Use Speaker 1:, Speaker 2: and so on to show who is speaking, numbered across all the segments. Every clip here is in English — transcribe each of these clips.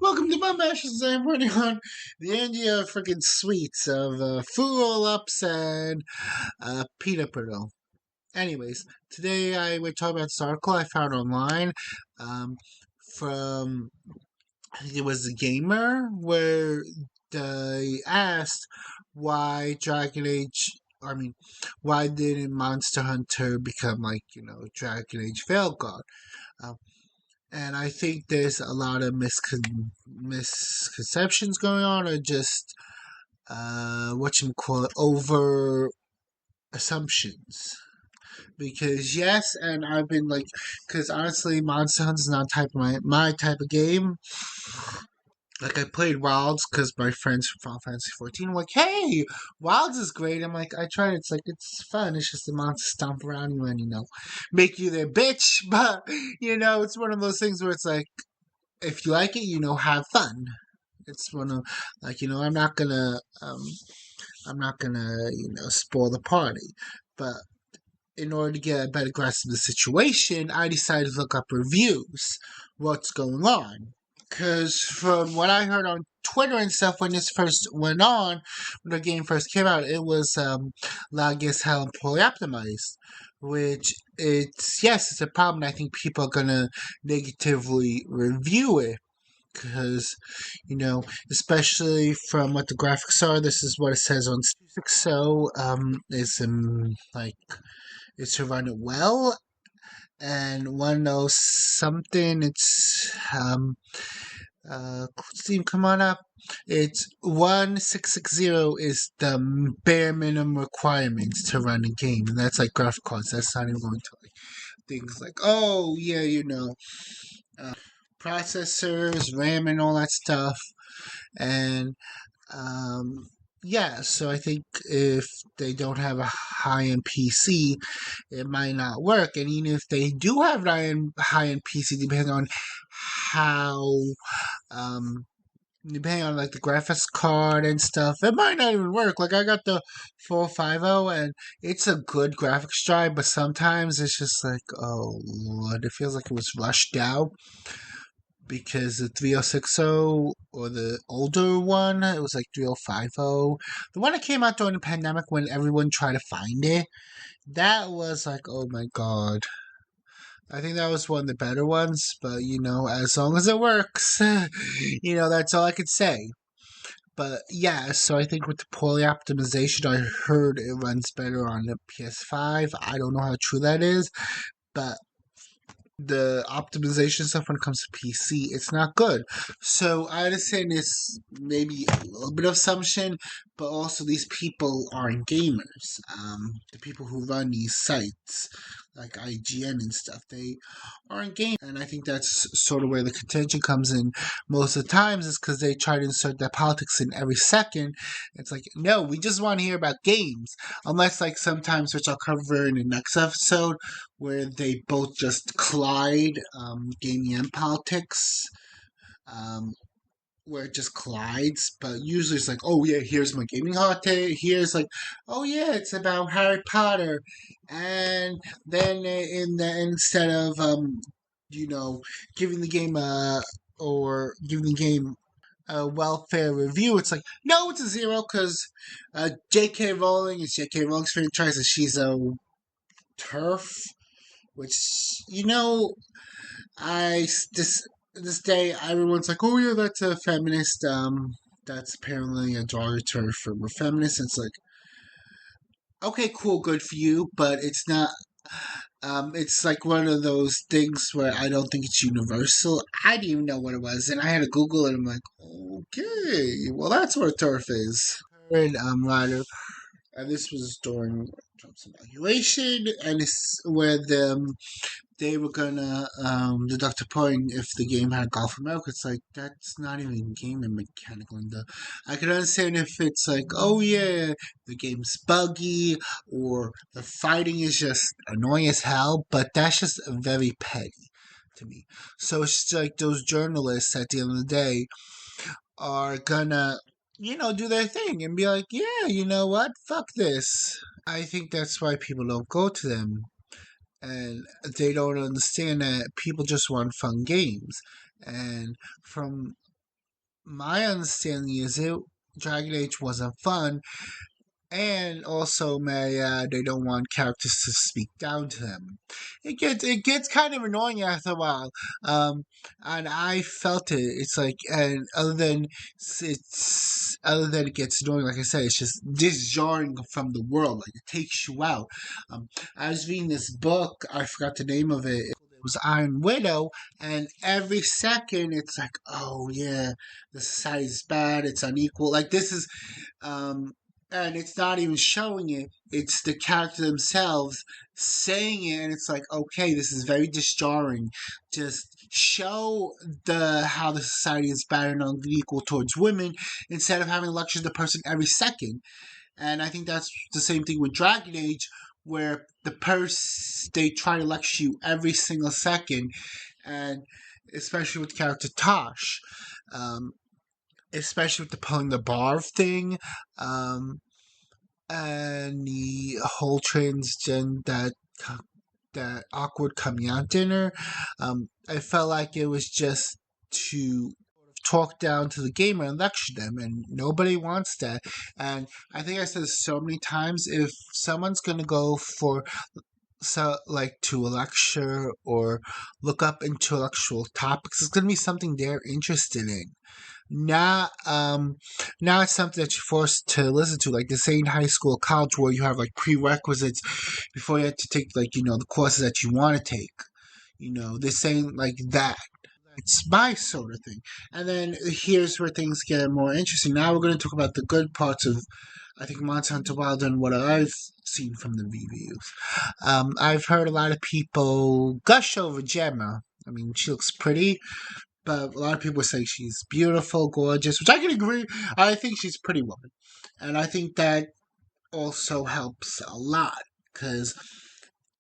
Speaker 1: Welcome to my mashes. I'm running on the India freaking sweets of fruit roll-ups and peanut brittle. Anyways, today I would talk about this article I found online um, from, I think it was a gamer, where they asked why Dragon Age, why didn't Monster Hunter become Dragon Age Veil God? Um, and I think there's a lot of misconceptions going on, or just over assumptions. Because yes, and I've been because honestly, Monster Hunter is not type of my type of game. Like, I played Wilds because my friends from Final Fantasy 14 were like, "Hey, Wilds is great." I'm like, I tried it. It's fun. It's just the monsters stomp around you and make you their bitch. But it's one of those things where it's like, if you like it, have fun. It's one of I'm not gonna spoil the party, but in order to get a better grasp of the situation, I decided to look up reviews, what's going on. Because from what I heard on Twitter and stuff, when this first went on, when the game first came out, it was lag as hell and poorly optimized. Which it's a problem. I think people are gonna negatively review it because especially from what the graphics are, this is what it says on Steam. So it's it's to run it well, and want to know something. It's Steam, come on up. It's 1660 is the bare minimum requirements to run a game, and that's like graphic cards. That's not even going to things like, oh yeah, processors, RAM, and all that stuff. And yeah, so I think if they don't have a high-end PC, it might not work. And even if they do have an high-end PC, how, um, depending on the graphics card and stuff, it might not even work. Like, I got the 450, and it's a good graphics drive, but sometimes it's just like, oh Lord, it feels like it was rushed out. Because the 3060 or the older one, it was like 3050. The one that came out during the pandemic when everyone tried to find it, that was like, oh my god. I think that was one of the better ones, but as long as it works, that's all I could say. But yeah, so I think with the poorly optimization, I heard it runs better on the PS5. I don't know how true that is, but the optimization stuff when it comes to PC, it's not good. So I understand it's maybe a little bit of assumption, but also these people aren't gamers. The people who run these sites, like IGN and stuff, they aren't gamers. And I think that's sort of where the contention comes in most of the times, is because they try to insert their politics in every second. It's like, no, we just want to hear about games. Unless, sometimes, which I'll cover in the next episode, where they both just collide, gaming and politics, where it just collides. But usually it's like, oh yeah, here's my gaming hot take. Here's oh yeah, it's about Harry Potter, and then instead of giving the game a welfare review, it's like, no, it's a 0 because J.K. Rowling is J.K. Rowling's franchise, and she's a turf, which I this day everyone's like, oh yeah, that's a feminist. That's apparently a derogatory for a feminist. It's like, okay, cool, good for you, but it's not. It's like one of those things where I don't think it's universal. I didn't even know what it was, and I had to Google it. I'm like, okay, well, that's what a turf is. And writer, and this was during Trump's evaluation, and it's where they were gonna deduct a point if the game had Golf America. It's like, that's not even game mechanical. And I could understand if it's like, oh yeah, the game's buggy or the fighting is just annoying as hell, but that's just very petty to me. So it's just like those journalists at the end of the day are gonna do their thing and be like, yeah, you know what? Fuck this. I think that's why people don't go to them. And they don't understand that people just want fun games. And from my understanding is it Dragon Age wasn't fun, and also they don't want characters to speak down to them. It gets kind of annoying after a while, um, and I felt it. It's like, and other than it gets annoying, like I said, it's just disjarring from the world. Like it takes you out. I was reading this book. I forgot the name of it. It was Iron Widow, and every second it's like, oh yeah, the society's bad. It's unequal. Like this is um, and it's not even showing it. It's the character themselves saying it, and it's like, okay, this is very disjarring. Just show the how the society is bad and unequal towards women instead of having to lecture the person every second. And I think that's the same thing with Dragon Age, where they try to lecture you every single second, and especially with the character Tosh. Um, Especially with the pulling the bar thing, um, and the whole transgen that awkward coming out dinner. I felt like it was just to talk down to the gamer and lecture them, and nobody wants that. And I think I said this so many times: if someone's gonna go for like to a lecture or look up intellectual topics, it's gonna be something they're interested in, not something that you're forced to listen to, like this ain't high school or college where you have like prerequisites before you have to take, like, the courses that you want to take. This ain't like that. It's my sort of thing. And then here's where things get more interesting. Now we're going to talk about the good parts of, I think, Monster Hunter Wild and what I've seen from the reviews. I've heard a lot of people gush over Gemma. I mean, she looks pretty, but a lot of people say she's beautiful, gorgeous, which I can agree. I think she's a pretty woman. And I think that also helps a lot because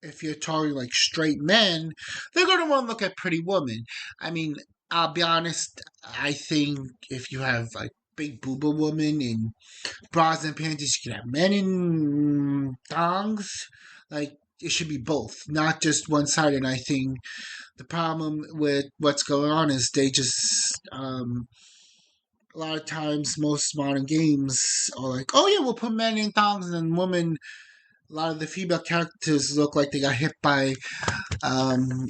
Speaker 1: if you're talking like straight men, they're going to want to look at pretty women. I mean, I'll be honest, I think if you have like big booba woman in bras and panties, you can have men in thongs. Like, it should be both, not just one side. And I think the problem with what's going on is they just a lot of times most modern games are like, oh yeah, we'll put men in thongs and then women. A lot of the female characters look like they got hit by um,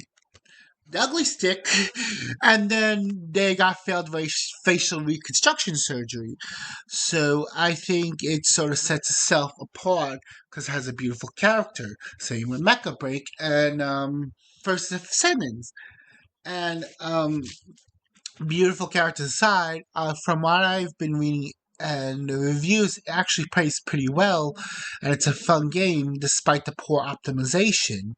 Speaker 1: the ugly stick, and then they got failed facial reconstruction surgery. So I think it sort of sets itself apart because it has a beautiful character. Same with Mecha Break and First Descendants. And beautiful characters aside, from what I've been reading and the reviews, it actually plays pretty well, and it's a fun game despite the poor optimization.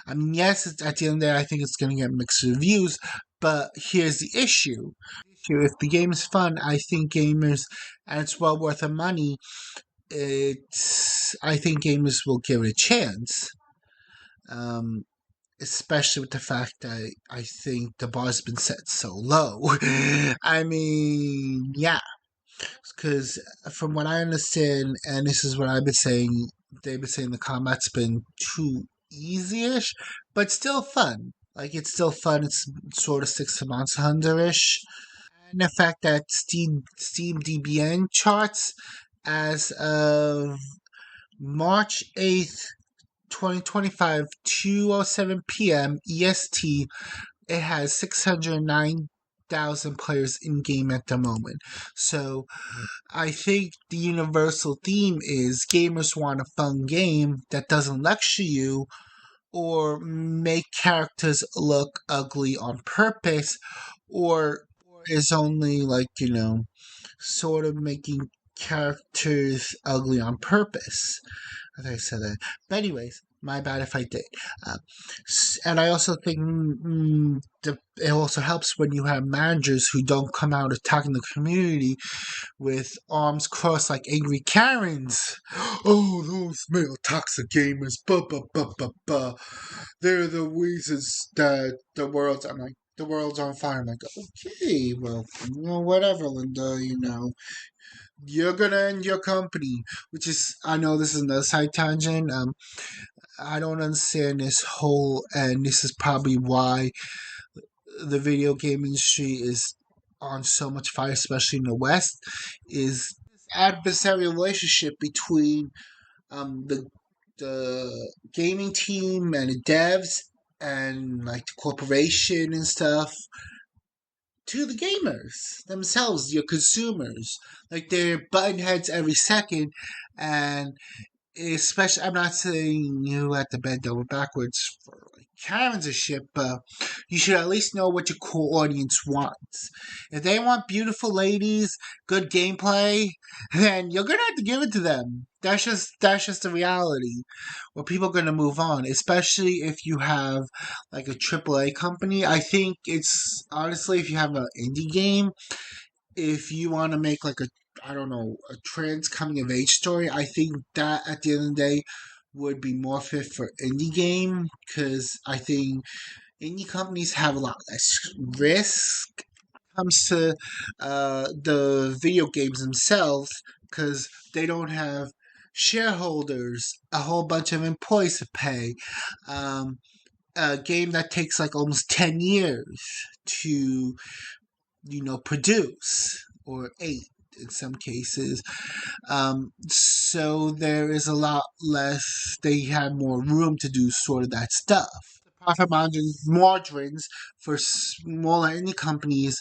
Speaker 1: I mean, yes, at the end of the day, I think it's going to get mixed reviews, but here's the issue. If the game is fun, I think gamers, and it's well worth the money, I think gamers will give it a chance. Um, Especially with the fact that I think the bar's been set so low. I mean, yeah, because from what I understand, and this is what I've been saying, they've been saying the combat's been too easy-ish, but still fun. Like, it's still fun. It's sort of sticks to Monster Hunter-ish. And the fact that Steam DBN charts as of March 8th, 2025, 2:07 p.m. EST, it has 609,000 players in game at the moment. So I think the universal theme is gamers want a fun game that doesn't lecture you or make characters look ugly on purpose, or is only like, sort of making characters ugly on purpose. I think I said that. But anyways, my bad if I did. Uh, and I also think it also helps when you have managers who don't come out attacking the community with arms crossed like angry Karens. Oh, those male toxic gamers, they're the reasons that the world's on fire. I'm like, okay, well, whatever, Linda, you're gonna end your company, which is, I know this is another side tangent. I don't understand this whole, and this is probably why the video game industry is on so much fire, especially in the West, is this adversarial relationship between the gaming team and the devs and like the corporation and stuff to the gamers themselves, your consumers. Like they're button heads every second, and especially I'm not saying you have to bend over backwards for like Karens and shit, but you should at least know what your core audience wants. If they want beautiful ladies, good gameplay, then you're gonna have to give it to them. That's just the reality. Where people are gonna move on, especially if you have like a AAA company. I think it's honestly if you have an indie game, if you want to make like a I don't know a trans coming of age story, I think that at the end of the day would be more fit for indie game because I think indie companies have a lot less risk when it comes to the video games themselves because they don't have shareholders, a whole bunch of employees to pay. Um, a game that takes like almost 10 years to produce, or 8 in some cases. So there is a lot less, they have more room to do sort of that stuff. The margins for smaller indie companies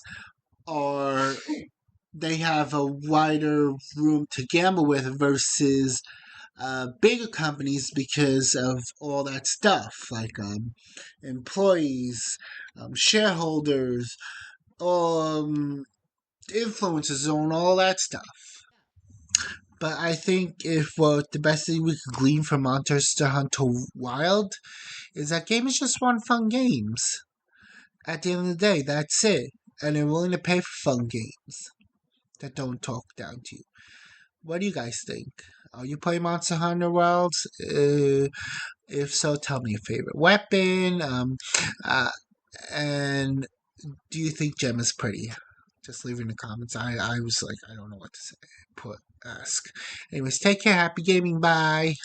Speaker 1: are, they have a wider room to gamble with versus bigger companies because of all that stuff like employees, shareholders, um, influences on all that stuff. But I think if the best thing we could glean from Monster Hunter Wild is that game is just one fun games. At the end of the day, that's it. And they're willing to pay for fun games that don't talk down to you. What do you guys think? Are you playing Monster Hunter Wilds? If so, tell me your favorite weapon. Uh, and do you think Gem is pretty? Just leave it in the comments. I was like, I don't know what to say. Ask. Anyways, take care. Happy gaming. Bye.